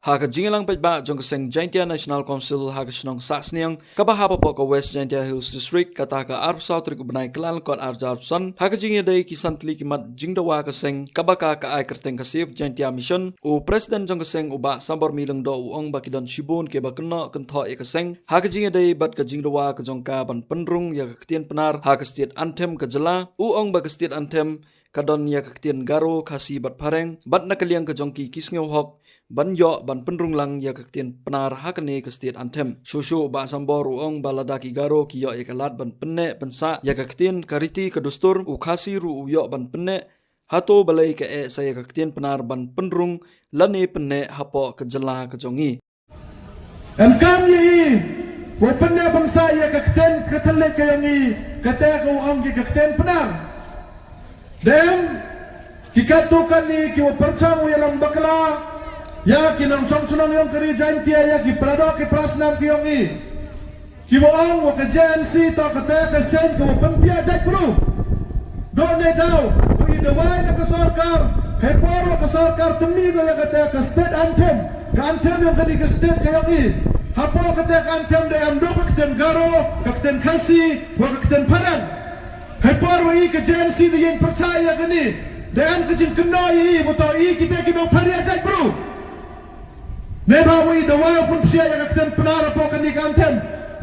Haka jingilang pajba jong kaseng Jaintia National Council haka snong saksniang kabahapa po ka West Jaintia Hills District kata ka Arp South rik benai kelan kot Arjabsan haka jingi day kisantli kimat jingdawa kaseng kabaka ka ay kerteng kasif Jaintia Mission u President jong kaseng uba sambor milang do uong bakidon shibun ke bakeno kentho e kaseng haka jingi day bat ka jingdawa ka jong ka ban penrung ya ketien penar haka state anthem ka jela uong ba state anthem kadon ya ketien garo kasi bat pareng bat nakaliang ka jongki kisngeu hok ban yo ban penrung lang ya ketien penar hakane ke state anthem susu ba sambor uong baladaki garo ki yo ekalat ban penne pensa ya ketien kariti kedustur u kasi ru yo ban penne hato balai ke saya ketien penar ban penrung lane penne hapo ke jela ke jongi kam yi wo penne bangsa ya ketien ketele ke yangi kata ko uong ki ketien penar dan kikatukan ni kiwa percang yalang bakla ya kinang chong sunang yang keri Jaintia ya ki prado ki prasnam ki yong i kiwa ong wa ka JNC to kata ka sen kiwa pempia jai bro do ne daw wi de wai na ka sarkar he por wa ka sarkar tumi go ya kata ka state anthem ka anthem yang kadi ka state ka yong i hapo kata ka anthem de am do ka kten garo ka kten khasi wa ka kten parang Hepar wai ke JNC di yang percaya ke ni dan kejin kenai betul i kita kena paria jai bro neba wai the wai pun sia yang keten penar apa kan di kantem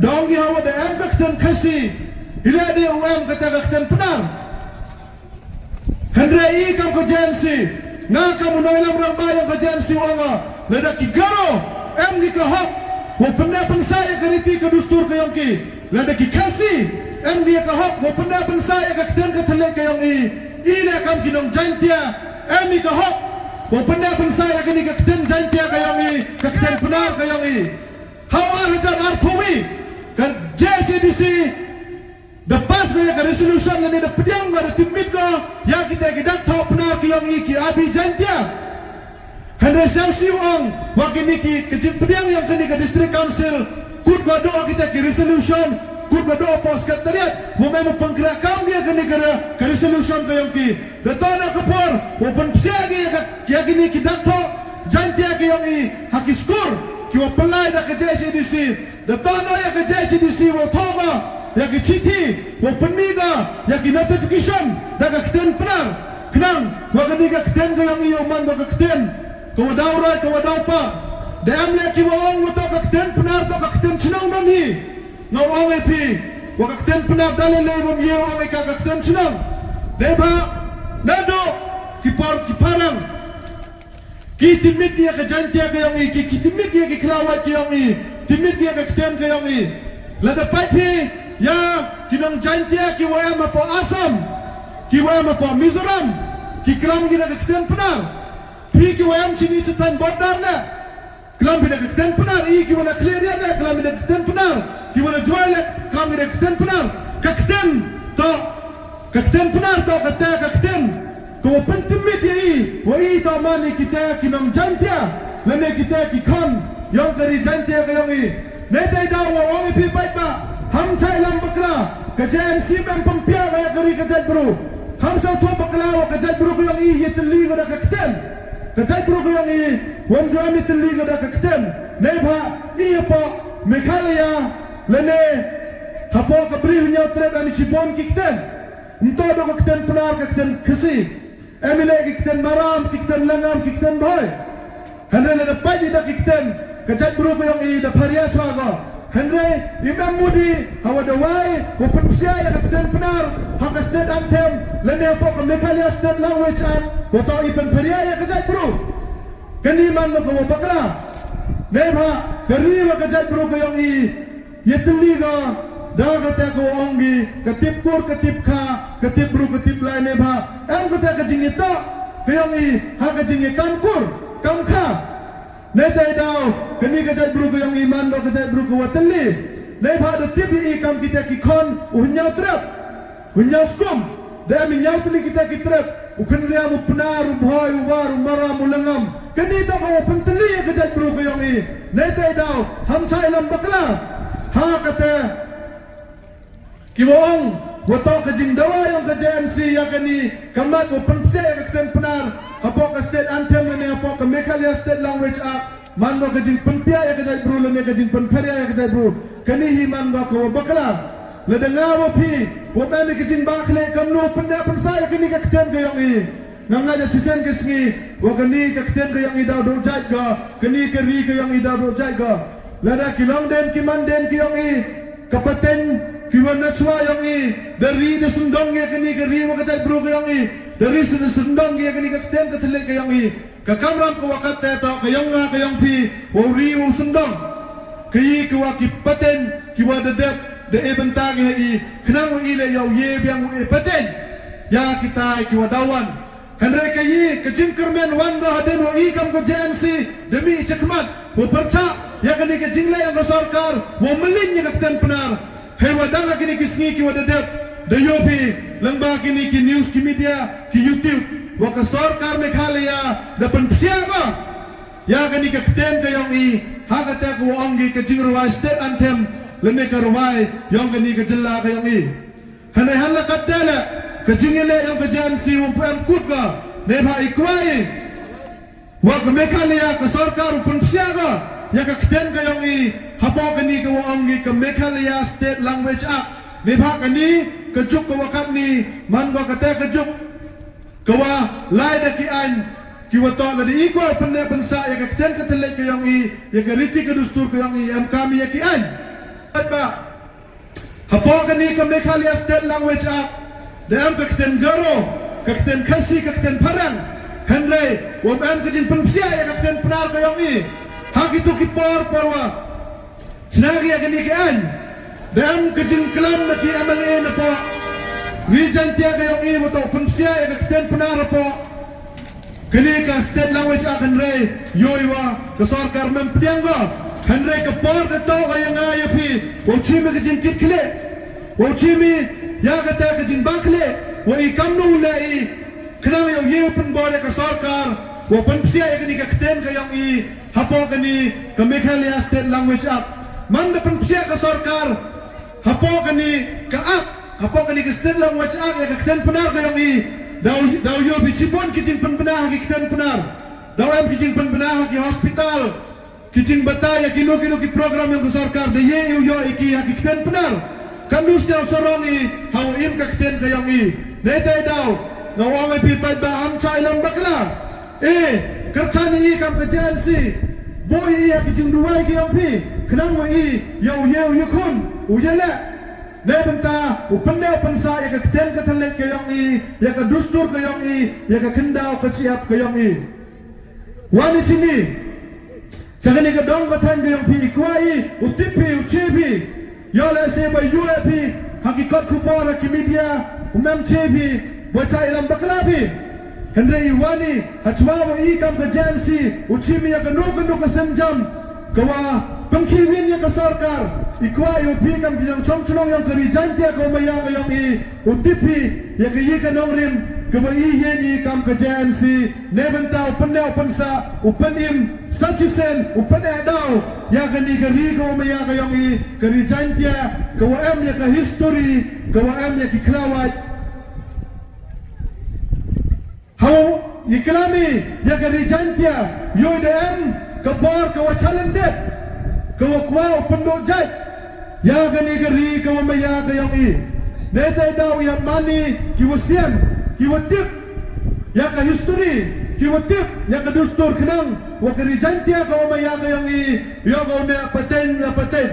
dong gi hawa dan keten kasi ila dia uang kata keten penar hendra i kam ke JNC na kamu noilam orang bayang ke JNC wanga leda ki garo em di ke hak wo pernah pensaya ke riti ke dustur ke yongki leda ki kasi em dia ka hak mo pernah bangsa ya ka keten ka tele ka yang ile kam kinong Jaintia em ka hak mo pernah bangsa ya ka ni ka keten Jaintia ka yang ka keten penar ka yang hawa hajar arpuwi ka JCDC dapat ka resolution ni da pediang ga timit ka ya kita gidak tho penar ka yang ki abi Jaintia henry samsi wang wa kini ki kejin pediang yang kini ka district council kut ga doa kita ki resolution kurba doa pos sekretariat wo memu penggerak kam dia ke negara ke resolution ke yang ki datana kapor wo pensiagi ya gini ki dakto Jaintia ke yang i hakiskur ki wo pelai da ke JCDC datana ya ke JCDC wo thoga ya ki chiti wo peniga ya ki notification da ke keten penar kenang wo ke niga keten ke yang i yo man do ke keten ko wadaurai ko wadaupa da amle ki wo ong to ke keten penar to ke keten chinong nani no OWP wakak ten penar dalil lebom ye OWP kakak ten sunang leba nado kiparang kitimik dia ke Jaintia ke yang kitimik dia ke kelawat ke yang timik dia ke ten ke yang lada pati ya kinong Jaintia ki wayam apa Asam ki wayam apa Mizoram ki kelam gina ke ten penar pi ki wayam sini cetan bodar na kelam bina ke ten penar i ki wana clear ya na kelam bina ke ten penar ki wana jual kami dah keten penar kakten penar to kata kakten kau pentimit dia woi to mani kita kinong Jaintia lene kita kikon yang dari Jaintia ke yang netai dah wa wami pi baik ba ham chai lam bakla ke JNC mem pempia kaya kari ke jai bro ham sa to bakla wa ke jai bro ke yang ye teli ke dah kakten ke jai bro ke yang wam jami teli ke dah kakten nei ba i apa Meghalaya lene hapo ka bri nya trek ani sibon kikten unto do kikten penar kikten khasi emile kikten maram kikten langam kikten boy henre le paji da kikten kajat buru ko yang i da pharia swaga henre imam mudi hawa da wai ko pensia ya kikten penar hak state anthem lene hapo ka Meghalaya state language act ko to ipen pharia ya kajat buru kani man ko bakla nema kari wa kajat buru ko yang i yetliga dah kata ko ongi ketip kur ketip kha ketip bru ketip lain ne bha em kata ka jingi to kayong i ha ka jingi kam kur kam kha ne tai dau kani ka jai bru ko yang iman do ka jai bru ko watli ne bha de tip i kam kita ki khon unyau trap unyau skum da mi nyau tli kita ki trap ukun ria mu penar bhoi war maram ulangam kani to ko pentli ka jai bru ko yang i ne tai dau ham chai lam bakla ha kata kiwong wato ka jingdawa yang ka JNC ya kani kamat wo pense ka keten penar hapo ka state anthem ne hapo ka Meghalaya state language act man go kajing penpia ya kajai bro le kajing penperia ya kajai bro kani hi man go ko bakla le dengawo pi wo mani kajing bakle kamno penda pensaya kini ka keten ka yong i nanga ja sisen ke singi wo kani ka keten ka yong i daw do jai ga kani ka ri ka yong i daw do jai ga le da kilong den ki man den ki yong i kapaten ki wana chwa yong i dari de sundong ya kani ka ri wo kajai bro ka yong i dari sundong ya kani ka keten ka tele ka yong i kakamram ko wakat teto kayong nga kayong pi wori wo sundong kayi ko wakipaten ki wadadep de ebentag i knang ile yaw ye biang paten ya kita ki wadawan kanre kayi kajing kermen wanda haden wa ikam ko JNC demi cekmat wo perca ya kani kajing la yang sarkar wo melin ya kakten penar he wadanga kini kisngi ki wadadep de yopi lengba kini ki news ki media ki YouTube waka sarkar Meghalaya dapat siapa ya kani kakten kayong i hakata ko ongi kajing ruwai state anthem lene karwai yang kani kajella kayong i hanai hala kadala kajing ile yang kajan si umpam kutga neba ikwai waka Meghalaya ka sarkar pun siapa ya kakten kayong i hapo kani ko ongi ka Meghalaya state language act neba kani kajuk ko wakat ni man go kata kajuk kawa lai da ki an ki wato na di iko penne pensa ya ka keten ka tele ka yang i ya ka riti ka dustur ka yang i am kami ya ki an ba hapo ka ni ka Meghalaya state language act da am ka keten garo ka keten khasi ka keten parang hanre wa am ka jin pensia ya ka keten penar ka yang i hak itu ki porwa senagi ya ka ni ki an da am ka jin klam na ki amale na po Region tiya kayong i mo to pensia ya kakten penar po kini ka state language akan re yoiwa ka sarkar mem pediangga hanre ka por de to kayang ayo pi wo chimi ka jin kitkle wo chimi ya ka ta ka jin bakle wo i kamnu la i kenang yo ye pen bole ka sarkar wo pensia ya kini kakten kayong i hapo kini ka Meghalaya state language act man de pensia ka sarkar hapo kini ka act hapo kani kisten lang watch ak ya kakten penar kayong i daw yo bichipon kijing penbenah ki kiten penar daw am kijing penbenah ki hospital kijing bataya kilo ki program yang sarkar de ye yo iki ha ki kiten penar kanus daw sorong i haw im kakten kayong i netay daw nawame pipay ba am chai lam bakla kerchani i kam ka JNC boy i ha kijing duwai kayong pi kenang wa i yo kun uyala Nebenta upenda pensa ya ka keten ka thalek kayong i ya ka dustur kayong i ya ka kendau ka ciap kayong i wani sini sagani ka dong ka tan kayong pi ikwai utipi uchibi yo le se ba UAP hakikat kupora ki media umam chebi baca ilam baklabi hendrai wani hachwa wa i kam ka JNC uchimi ya ka nuku ka semjam kawa pengkiwin ya ka sarkar ikwai upi kam bilang chongchulong yang kari jantia ko maya kayong i utipi ya kayi ka nongrim kaba i yeni kam ka JNC nebenta upenda upensa upenim sachisen upenda daw ya kani kari ko maya kayong i kari jantia kawa em ya ka history kawa em ya ki klawat haw iklami ya kari jantia yo dem kabar kawa chalendep kawa kwa pendojat ya gani gari kawa maya kayong i netay daw ya mani kiwasian kiwatip ya ka history kiwatip ya ka dustur kenang wa kari jantia kawa maya kayong i yo kaw na paten